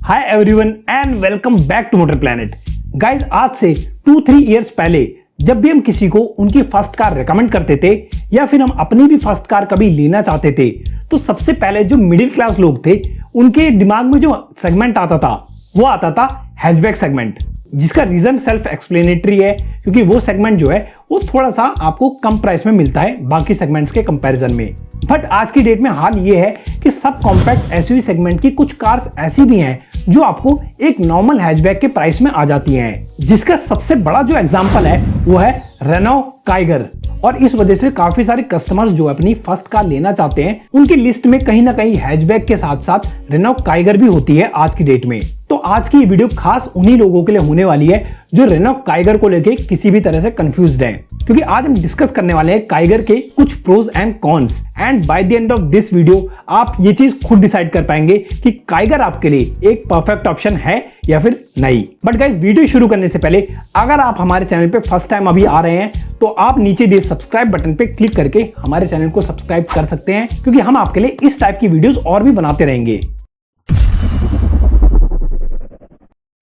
Hi everyone and welcome back to motor planet. Guys, आज से 2-3 years पहले जब भी हम किसी को उनकी फर्स्ट कार रेकमेंड करते थे या फिर हम अपनी भी फर्स्ट कार कभी लेना चाहते थे, तो सबसे पहले जो मिडिल क्लास लोग थे उनके दिमाग में जो सेगमेंट आता था वो आता था हैचबैक सेगमेंट, जिसका रीजन सेल्फ एक्सप्लेनेटरी है क्योंकि वो सेगमेंट जो है वो थोड़ा सा आपको कम प्राइस में मिलता है बाकी सेगमेंट्स के कंपैरिजन में। बट आज की डेट में हाल ये है कि सब कॉम्पैक्ट एसयूवी सेगमेंट की कुछ कार्स ऐसी भी हैं जो आपको एक नॉर्मल हैचबैक के प्राइस में आ जाती हैं, जिसका सबसे बड़ा जो एग्जांपल है वो है रेनॉ काइगर। और इस वजह से काफी सारे कस्टमर्स जो अपनी फर्स्ट कार लेना चाहते हैं उनकी लिस्ट में कहीं ना कहीं हैचबैक के साथ साथ रेनॉ काइगर भी होती है आज की डेट में। तो आज की वीडियो खास उन्हीं लोगों के लिए होने वाली है जो रेनॉ काइगर को लेके किसी भी तरह से कंफ्यूज्ड हैं, क्योंकि आज हम डिस्कस करने वाले हैं काइगर के कुछ pros and cons, and by the end of this video आप ये चीज खुद डिसाइड कर पाएंगे कि काइगर आपके लिए एक परफेक्ट ऑप्शन है या फिर नहीं। बट गाइस, वीडियो शुरू करने से पहले अगर आप हमारे चैनल पे फर्स्ट टाइम अभी आ रहे हैं तो आप नीचे दिए सब्सक्राइब बटन पे क्लिक करके हमारे चैनल को सब्सक्राइब कर सकते हैं, क्योंकि हम आपके लिए इस टाइप की वीडियोस और भी बनाते रहेंगे।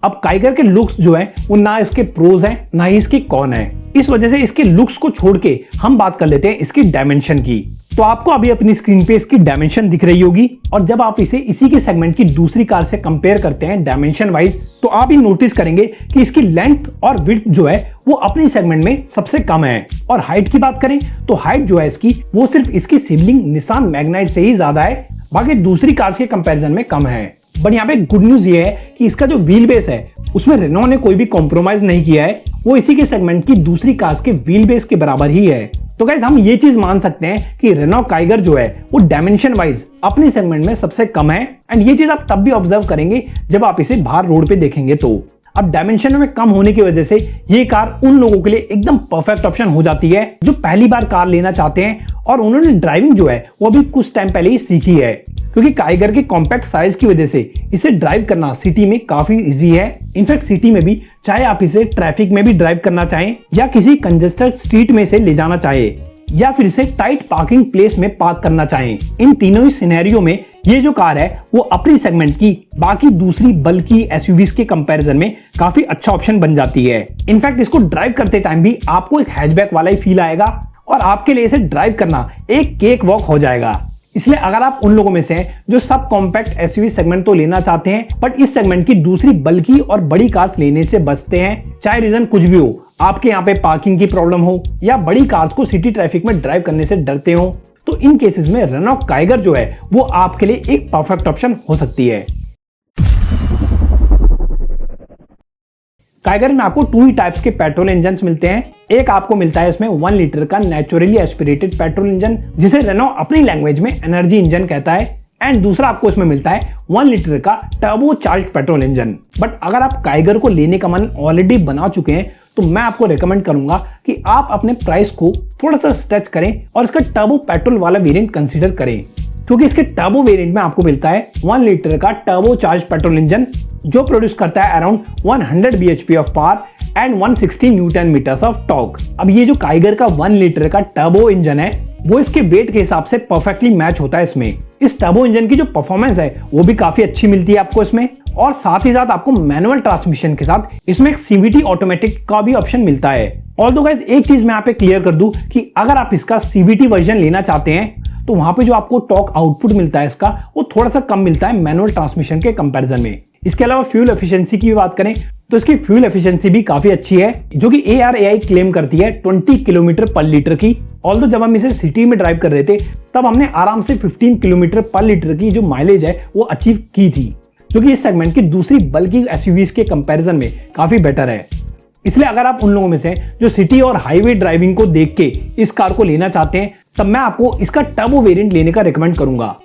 अब काइगर के लुक्स जो है वो ना इसके प्रोज हैं ना ही इसके कॉन है, इस वजह से इसके लुक्स को छोड़ के हम बात कर लेते हैं इसकी डायमेंशन की। तो आपको अभी अपनी स्क्रीन पे इसकी डायमेंशन दिख रही होगी, और जब आप इसे इसी के सेगमेंट की दूसरी कार से कंपेयर करते हैं डायमेंशन वाइज, तो आप ये नोटिस करेंगे कि इसकी लेंथ और विड्थ जो है वो अपनी सेगमेंट में सबसे कम है। और हाइट की बात करें तो हाइट जो है इसकी वो सिर्फ इसकी सिबलिंग निसान मैग्नाइट से ही ज्यादा है, बाकी दूसरी कार्स के कंपैरिजन में कम है। बट यहाँ पे गुड न्यूज ये है कि इसका जो व्हील बेस है उसमें रेनॉ ने कोई भी कॉम्प्रोमाइज नहीं किया है, वो इसी के सेगमेंट की दूसरी कार्स के व्हील बेस के बराबर ही है। तो गाइस, हम ये चीज मान सकते हैं कि रेनॉ काइगर जो है वो डायमेंशन वाइज अपनी सेगमेंट में सबसे कम है, एंड ये चीज आप तब भी ऑब्जर्व करेंगे जब आप इसे बाहर रोड पे देखेंगे। तो अब डायमेंशन में कम होने की वजह से ये कार उन लोगों के लिए एकदम परफेक्ट ऑप्शन हो जाती है जो पहली बार कार लेना चाहते हैं और उन्होंने ड्राइविंग जो है वो अभी कुछ टाइम पहले ही सीखी है, क्योंकि काइगर के कॉम्पैक्ट साइज की वजह से इसे ड्राइव करना सिटी में काफी इजी है। इनफैक्ट सिटी में भी, चाहे आप इसे ट्रैफिक में भी ड्राइव करना चाहें या किसी कंजेस्टेड स्ट्रीट में से ले जाना चाहे या फिर इसे टाइट पार्किंग प्लेस में पार्क करना चाहें, इन तीनों ही सिनेरियो में ये जो कार है वो अपनी सेगमेंट की बाकी दूसरी बल्कि एसयूवीज के कंपैरिजन में काफी अच्छा ऑप्शन बन जाती है। इनफैक्ट इसको ड्राइव करते टाइम भी आपको एक हैचबैक वाला ही फील आएगा और आपके लिए इसे ड्राइव करना एक केक वॉक हो जाएगा। इसलिए अगर आप उन लोगों में से हैं जो सब कॉम्पैक्ट एसयूवी सेगमेंट तो लेना चाहते हैं बट इस सेगमेंट की दूसरी बल्कि और बड़ी कार्स लेने से बचते हैं, चाहे रीजन कुछ भी हो, आपके यहाँ पे पार्किंग की प्रॉब्लम हो या बड़ी कार्स को सिटी ट्रैफिक में ड्राइव करने से डरते हो, तो इन केसेस में रेनॉ काइगर जो है वो आपके लिए एक परफेक्ट ऑप्शन हो सकती है। काइगर में आपको 2 ही टाइप्स के पेट्रोल इंजन मिलते हैं। एक आपको मिलता है इसमें 1 लीटर का नेचुरली एस्पिरेटेड पेट्रोल इंजन, जिसे रेनॉ अपनी लैंग्वेज में एनर्जी इंजन कहता है, एंड दूसरा आपको इसमें मिलता है 1 लीटर का turbo charged petrol engine. But अगर आप काइगर को लेने का मन ऑलरेडी बना चुके हैं तो मैं आपको रेकमेंड करूंगा कि आप अपने प्राइस को थोड़ा सा स्ट्रेच करें और इसका टर्बो पेट्रोल वाला वेरिएंट कंसीडर करें, क्योंकि इसके टर्बो वेरिएंट में आपको मिलता है 1 लीटर का टर्बो चार्ज पेट्रोल इंजन जो प्रोड्यूस करता है around 100 bhp of power and 160 newton meters of torque. अब ये जो काइगर का 1 लीटर का टर्बो इंजन है वो इसके वेट के हिसाब से परफेक्टली मैच होता है इसमें। इस टर्बो इंजन की जो परफॉर्मेंस है वो भी काफी अच्छी मिलती है आपको इसमें, और साथ ही साथ आपको मैनुअल ट्रांसमिशन के साथ इसमें एक सीवीटी ऑटोमेटिक का भी ऑप्शन मिलता है। ऑल्दो गाइस, एक चीज मैं यहाँ पे क्लियर कर दूं कि अगर आप इसका सीवीटी वर्जन लेना चाहते हैं तो वहां पे जो आपको टॉर्क आउटपुट मिलता है इसका वो थोड़ा सा कम मिलता है मैनुअल ट्रांसमिशन के कंपैरिजन में। इसके अलावा फ्यूल एफिशिएंसी की भी बात करें तो इसकी फ्यूल एफिशिएंसी भी काफी अच्छी है, जो कि ARAI क्लेम करती है 20 किलोमीटर पर लीटर की। ऑल्दो जब हम इसे सिटी में ड्राइव कर रहे थे तब हमने आराम से 15 किलोमीटर पर लीटर की जो माइलेज है वो अचीव की थी, जो कि इस सेगमेंट की दूसरी बल्कि एसयूवीज के कंपैरिजन में काफी बेटर है। इसलिए अगर आप उन लोगों में से जो सिटी और हाईवे ड्राइविंग को देख के इस कार को लेना चाहते हैं तब मैं आपको इसका टर्बो वेरिएंट लेने का रिकमेंड करूंगा।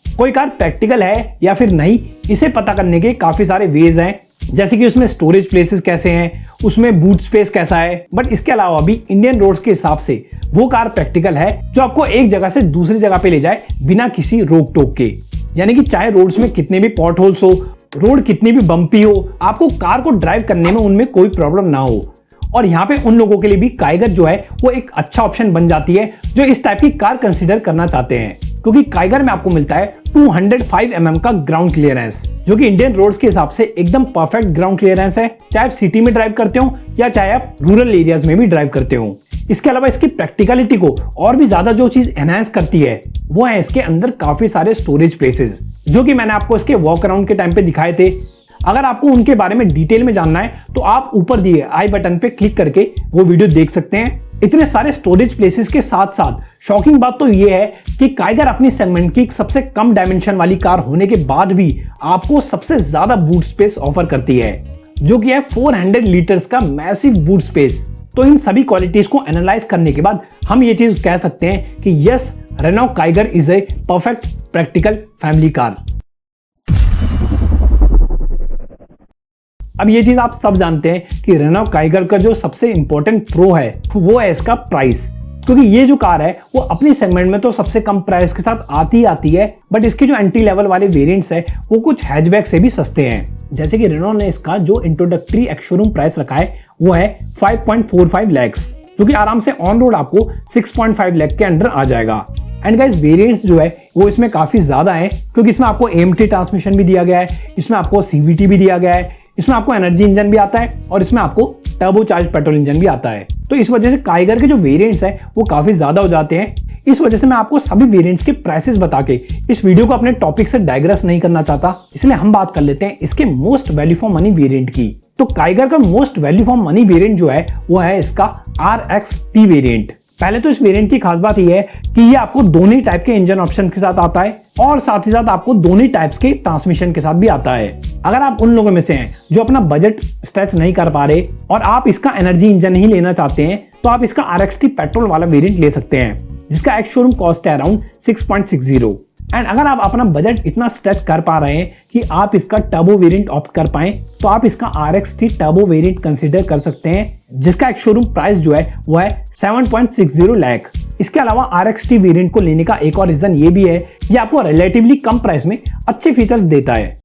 कोई कार प्रैक्टिकल है या फिर नहीं, इसे पता करने के काफी सारे वेज हैं, जैसे कि उसमें स्टोरेज प्लेसेस कैसे हैं, उसमें बूट स्पेस कैसा है। बट इसके अलावा भी इंडियन रोड्स के हिसाब से वो कार प्रैक्टिकल है जो आपको एक जगह से दूसरी जगह पे ले जाए बिना किसी रोक टोक के, यानी कि चाहे रोड्स में कितने भी पॉट होल्स हो, रोड कितनी भी बम्पी हो, आपको कार को ड्राइव करने में उनमें कोई प्रॉब्लम ना हो। और यहाँ पे उन लोगों के लिए भी काइगर जो है वो एक अच्छा ऑप्शन बन जाती है जो इस टाइप की कार कंसीडर करना चाहते हैं। क्योंकि काइगर में आपको मिलता है 205 mm का ग्राउंड क्लियरेंस, जो कि इंडियन रोड्स के हिसाब से एकदम परफेक्ट ग्राउंड क्लियरेंस है, चाहे आप सिटी में ड्राइव करते हो या चाहे आप रूरल एरियाज में भी ड्राइव करते हो। इसके अलावा इसकी प्रैक्टिकलिटी को और भी ज्यादा जो चीज एनहांस करती है वो है इसके अंदर काफी सारे स्टोरेज प्लेसेस, जो कि मैंने आपको इसके वॉक अराउंड के टाइम पे दिखाए थे। अगर आपको उनके बारे में डिटेल में जानना है तो आप ऊपर दिए आई बटन पे क्लिक करके वो वीडियो देख सकते हैं। इतने सारे स्टोरेज प्लेसेस के साथ साथ शॉकिंग बात तो ये है कि काइगर अपनी सेगमेंट की सबसे कम डायमेंशन वाली कार होने के बाद भी आपको सबसे ज्यादा बूट स्पेस ऑफर करती है, जो कि है 400 लीटर्स का मैसिव बूट स्पेस। तो इन सभी क्वालिटीज को एनालाइज करने के बाद हम ये चीज कह सकते हैं कि yes, Renault Kiger is a perfect practical family car. अब ये चीज आप सब जानते हैं कि रेनॉ काइगर का जो सबसे इंपॉर्टेंट प्रो है वो है इसका प्राइस, क्योंकि ये जो कार है वो अपनी सेगमेंट में तो सबसे कम प्राइस के साथ आती है, बट इसकी जो एंट्री लेवल वाले वेरिएंट्स है वो कुछ हैचबैक से भी सस्ते हैं। जैसे कि रेनॉ ने इसका जो इंट्रोडक्टरी एक्स शोरूम प्राइस रखा है वो है 5.45 लाख, जो कि आराम से ऑन रोड आपको 6.5 लाख के अंडर आ जाएगा। एंड गाइस वेरिएंट्स जो है वो इसमें काफी ज्यादा है, क्योंकि इसमें आपको AMT ट्रांसमिशन भी दिया गया है, इसमें आपको CVT भी दिया गया है, इसमें आपको एनर्जी इंजन भी आता है और इसमें आपको टर्बो चार्ज पेट्रोल इंजन भी आता है। तो इस वजह से काइगर के जो वेरिएंट्स हैं वो काफी ज्यादा हो जाते हैं। इस वजह से मैं आपको सभी वेरिएंट्स के प्राइसेस बता के इस वीडियो को अपने टॉपिक से डाइग्रेस नहीं करना चाहता, इसलिए हम बात कर लेते हैं इसके most value for money variant की। तो काइगर का most value for money variant जो है वो है इसका RXT वेरिएंट। पहले तो इस वेरिएंट की खास बात यह है कि ये आपको दोनों टाइप के इंजन ऑप्शन के साथ आता है और साथ ही साथ आपको दोनों टाइप्स के ट्रांसमिशन के साथ भी आता है। अगर आप उन लोगों में से हैं जो अपना बजट स्ट्रेच नहीं कर पा रहे और आप इसका एनर्जी इंजन ही लेना चाहते हैं, तो आप इसका RXT पेट्रोल वाला वेरिएंट ले सकते हैं, जिसका एक्स शोरूम कॉस्ट है अराउंड 6.60। एंड अगर आप अपना बजट इतना स्ट्रेच कर पा रहे हैं कि आप इसका टर्बो वेरिएंट ऑप्ट कर पाए, तो आप इसका RXT टर्बो वेरिएंट कंसीडर कर सकते हैं, जिसका एक शोरूम प्राइस जो है वो है 7.60 लाख। इसके अलावा RXT वेरिएंट को लेने का एक और रीजन ये भी है कि आपको रिलेटिवली कम प्राइस में अच्छे फीचर्स देता है।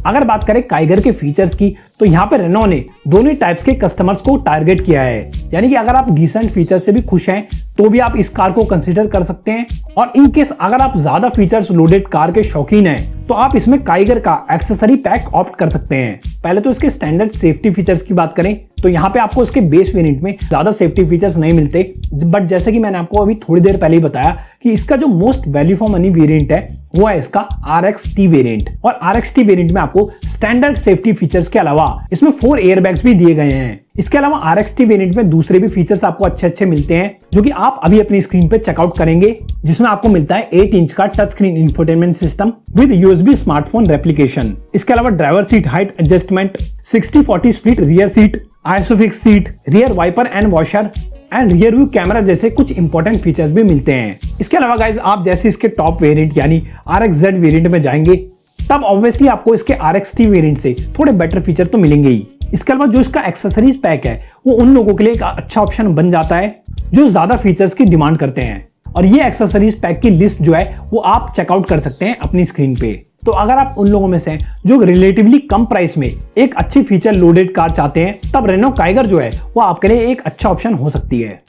अगर बात करें काइगर के फीचर्स की, तो यहाँ पे रेनॉ ने दोनों टाइप्स के कस्टमर्स को टारगेट किया है। यानी कि अगर आप डिसेंट फीचर्स से भी खुश हैं तो भी आप इस कार को कंसीडर कर सकते हैं, और इन केस अगर आप ज्यादा फीचर्स लोडेड कार के शौकीन हैं तो आप इसमें काइगर का एक्सेसरी पैक ऑप्ट कर सकते हैं। पहले तो इसके स्टैंडर्ड सेफ्टी फीचर्स की बात करें तो यहाँ पे आपको इसके बेस वेरिएंट में ज्यादा सेफ्टी फीचर्स नहीं मिलते, बट जैसे कि मैंने आपको अभी थोड़ी देर पहले ही बताया कि इसका जो most value for money variant है वो है इसका RXT वेरिएंट। और RXT वेरिएंट में आपको स्टैंडर्ड सेफ्टी फीचर्स के अलावा इसमें 4 एयरबैग्स भी दिए गए हैं। इसके अलावा RXT वेरिएंट में दूसरे भी फीचर्स आपको अच्छे मिलते हैं, जो कि आप अभी अपनी स्क्रीन पे चेकआउट करेंगे, जिसमें आपको मिलता है 8 इंच का touch screen infotainment system with USB smartphone replication. इसके अलावा driver seat height adjustment, 60-40 split rear seat, isofix seat, rear wiper and washer and rear view camera जैसे कुछ इंपॉर्टेंट फीचर्स भी मिलते हैं। इसके अलावा गाइज आप जैसे इसके टॉप वेरिएंट यानी RXZ वेरिएंट में जाएंगे तब ऑब्वियसली आपको इसके RXT वेरिएंट से थोड़े बेटर फीचर तो मिलेंगे ही। इसके अलावा जो इसका एक्सेसरीज पैक है वो उन लोगों के लिए एक अच्छा ऑप्शन बन जाता है जो ज्यादा फीचर्स की डिमांड करते हैं, और ये एक्सेसरीज पैक की लिस्ट जो है वो आप चेकआउट कर सकते हैं अपनी स्क्रीन पे। तो अगर आप उन लोगों में से जो रिलेटिवली कम प्राइस में एक अच्छी फीचर लोडेड कार चाहते हैं, तब रेनॉ काइगर जो है वो आपके लिए एक अच्छा ऑप्शन हो सकती है।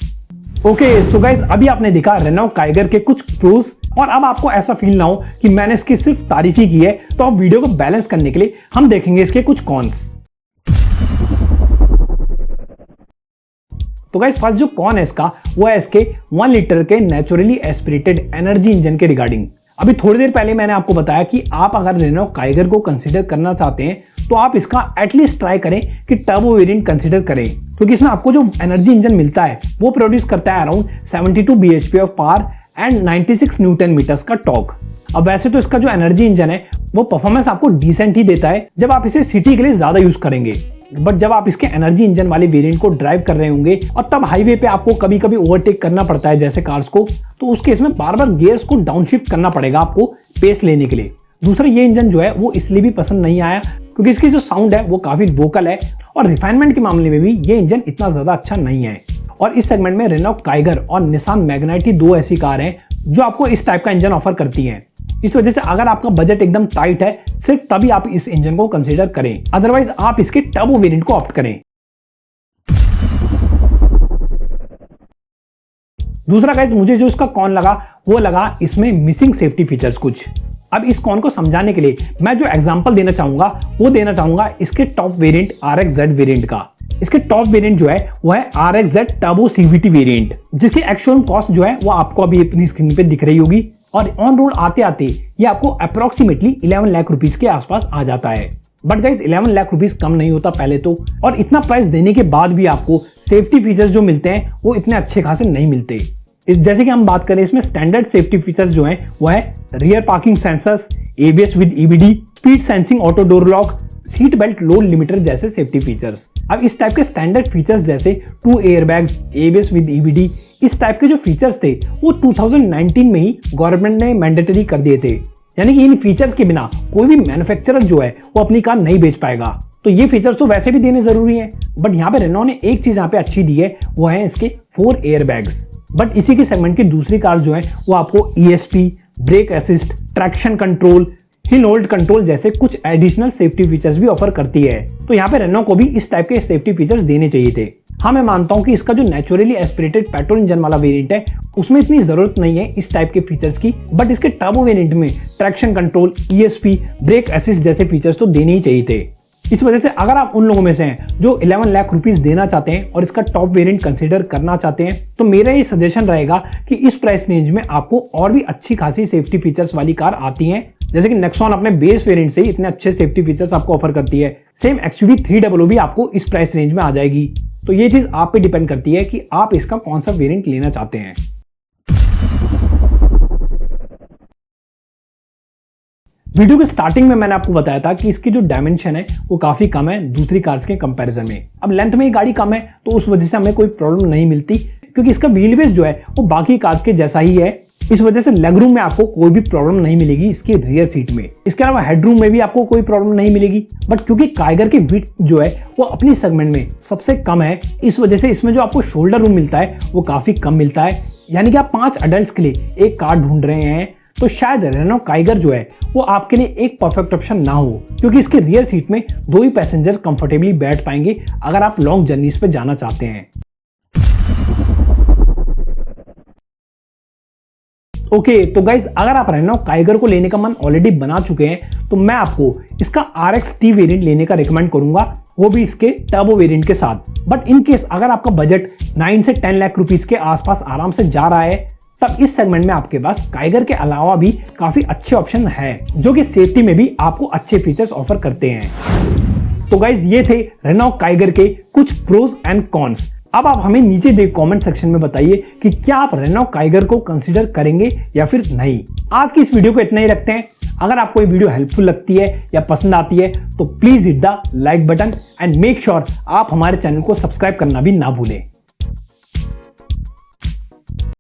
ओके सो गाइस, अभी आपने देखा रेनॉ काइगर के कुछ प्रोज, और अब आपको ऐसा फील ना हो कि मैंने इसकी सिर्फ तारीफ ही की है, तो अब वीडियो को बैलेंस करने के लिए हम देखेंगे इसके कुछ कॉन्स। तो गाइस फर्स्ट जो कॉन है इसका वो है इसके 1 लीटर के नेचुरली एस्पिरेटेड एनर्जी इंजन के रिगार्डिंग। अभी थोड़ी देर पहले मैंने आपको बताया कि आप अगर रेनॉ काइगर को कंसीडर करना चाहते हैं तो आप इसका एटलीस्ट ट्राई करें कि टर्बो वेरिएंट कंसीडर करें, क्योंकि इसमें आपको जो एनर्जी इंजन मिलता है वो प्रोड्यूस करता है around 72 bhp of power and 96 newton meters का टॉर्क। अब वैसे तो इसका जो एनर्जी इंजन है वो परफॉर्मेंस आपको डिसेंट ही देता है जब आप इसे सिटी के लिए ज्यादा यूज करेंगे, बट जब आप इसके एनर्जी इंजन वाले वेरिएंट को ड्राइव कर रहे होंगे और तब हाईवे पे आपको कभी कभी ओवरटेक करना पड़ता है जैसे कार्स को, तो उस केस में बार बार गियर्स को डाउनशिफ्ट करना पड़ेगा आपको पेस लेने के लिए। दूसरा ये इंजन जो है वो इसलिए भी पसंद नहीं आया क्योंकि इसकी जो साउंड है वो काफी वोकल है, और रिफाइनमेंट के मामले में भी ये इंजन इतना ज्यादा अच्छा नहीं है। और इस सेगमेंट में रेनॉ काइगर और निसान मैग्नाइट 2 ऐसी कार हैं जो आपको इस टाइप का इंजन ऑफर करती हैं। इस वजह से अगर आपका बजट एकदम टाइट है सिर्फ तभी आप इस इंजन को कंसीडर करें, अदरवाइज आप इसके टर्बो वेरिएंट को ऑप्ट करें। दूसरा गाइस मुझे जो इसका कॉन लगा वो लगा इसमें मिसिंग सेफ्टी फीचर्स कुछ। अब इस कॉन को समझाने के लिए मैं जो एग्जांपल देना चाहूंगा वो देना चाहूंगा इसके टॉप वेरिएंट RX-Z वेरिएंट का। इसके टॉप वेरिएंट जो है वो है RX-Z टर्बो CVT वेरिएंट, जिसकी एक्चुअल कॉस्ट जो है वो आपको अभी अपनी स्क्रीन पे दिख रही होगी और ऑन रोड आते आते ये आपको अप्रोक्सीमेटली 11 लाख रुपीस के आसपास आ जाता है। बट गाइस 11 लाख रुपीस कम नहीं होता पहले तो, और इतना प्राइस देने के बाद भी आपको सेफ्टी फीचर्स जो मिलते हैं वो इतने अच्छे खासे नहीं मिलते। जैसे कि हम बात करें इसमें स्टैंडर्ड सेफ्टी फीचर्स जो हैं वो है rear parking sensors, ABS with EBD, speed sensing auto door lock, seat belt load limiter जैसे सेफ्टी फीचर्स। अब इस टाइप के स्टैंडर्ड फीचर्स जैसे 2 एयरबैग्स, ABS विद EBD, इस टाइप के जो फीचर्स थे वो 2019 में ही गवर्नमेंट ने मैंडेटरी कर दिए थे, यानी कि इन फीचर्स के बिना कोई भी मैन्युफैक्चरर जो है वो अपनी कार नहीं बेच पाएगा। तो ये फीचर्स तो वैसे भी देने जरूरी हैं, बट यहाँ पे रेनॉ ने एक चीज यहाँ पे अच्छी दी है, वो है इसके 4 एयरबैग्स। बट इसी के सेगमेंट की दूसरी कार जो है वो आपको ESP, brake assist, traction control, hill hold control जैसे कुछ एडिशनल सेफ्टी फीचर्स भी ऑफर करती है। तो यहाँ पे रेनॉ को भी इस टाइप के सेफ्टी फीचर्स देने चाहिए थे। हाँ, मैं मानता हूँ कि इसका जो नेचुरली एस्पिरेटेड पेट्रोल इंजन वाला वेरिएंट है उसमें इतनी जरूरत नहीं है इस टाइप के फीचर्स की, बट इसके टर्बो वेरिएंट में traction control, ESP, brake assist जैसे फीचर्स तो देने ही चाहिए थे। इस वजह से अगर आप उन लोगों में से हैं जो 11 लाख रुपीस देना चाहते हैं और इसका टॉप वेरिएंट कंसीडर करना चाहते हैं, तो मेरा ये सजेशन रहेगा कि इस प्राइस रेंज में आपको और भी अच्छी खासी सेफ्टी फीचर्स वाली कार आती हैं, जैसे कि नेक्सॉन अपने बेस वेरिएंट से ही इतने अच्छे सेफ्टी फीचर्स आपको ऑफर करती है। सेम XUV 300 भी आपको इस प्राइस रेंज में आ जाएगी। तो ये चीज आप पे डिपेंड करती है कि आप इसका कौन सा वेरिएंट लेना चाहते हैं। वीडियो के स्टार्टिंग में मैंने आपको बताया था कि इसकी जो डायमेंशन है वो काफी कम है दूसरी कार्स के कंपैरिजन में। अब लेंथ में ये गाड़ी कम है तो उस वजह से हमें कोई प्रॉब्लम नहीं मिलती, क्योंकि इसका व्हील बेस जो है वो बाकी कार्स के जैसा ही है। इस वजह से लेग रूम में आपको कोई भी प्रॉब्लम नहीं मिलेगी इसके रियर सीट में। इसके अलावा हेडरूम में भी आपको कोई प्रॉब्लम नहीं मिलेगी। बट क्योंकि काइगर की विड्थ जो है वो अपनी सेगमेंट में सबसे कम है, इस वजह से इसमें जो आपको शोल्डर रूम मिलता है वो काफी कम मिलता है। यानी कि आप 5 अडल्ट्स के लिए एक कार ढूंढ रहे हैं तो शायद रेनॉ काइगर जो है वो आपके लिए एक परफेक्ट ऑप्शन ना हो, क्योंकि इसके रियर सीट में 2 ही पैसेंजर कंफर्टेबली बैठ पाएंगे अगर आप लॉन्ग जर्नीज पे जाना चाहते हैं। ओके, तो गाइज अगर आप रेनॉ काइगर को लेने का मन ऑलरेडी बना चुके हैं तो मैं आपको इसका RX-T वेरिएंट लेने का रिकमेंड करूंगा, वो भी इसके टर्बो वेरिएंट के साथ। बट इन केस अगर आपका बजट 9 से 10 लाख रुपीस के आसपास आराम से जा रहा है, तब इस सेगमेंट में आपके पास काइगर के अलावा भी काफी अच्छे ऑप्शन है जो कि सेफ्टी में भी आपको अच्छे फीचर्स ऑफर करते हैं। तो गाइज ये थे रेनॉ काइगर के कुछ प्रोज एंड कॉन्स। अब आप हमें नीचे दे कमेंट सेक्शन में बताइए कि क्या आप रेनॉ काइगर को कंसीडर करेंगे या फिर नहीं। आज की इस वीडियो को इतना ही रखते हैं। अगर आपको ये वीडियो हेल्पफुल लगती है या पसंद आती है तो please hit the like button and make sure आप हमारे चैनल को सब्सक्राइब करना भी ना भूलें।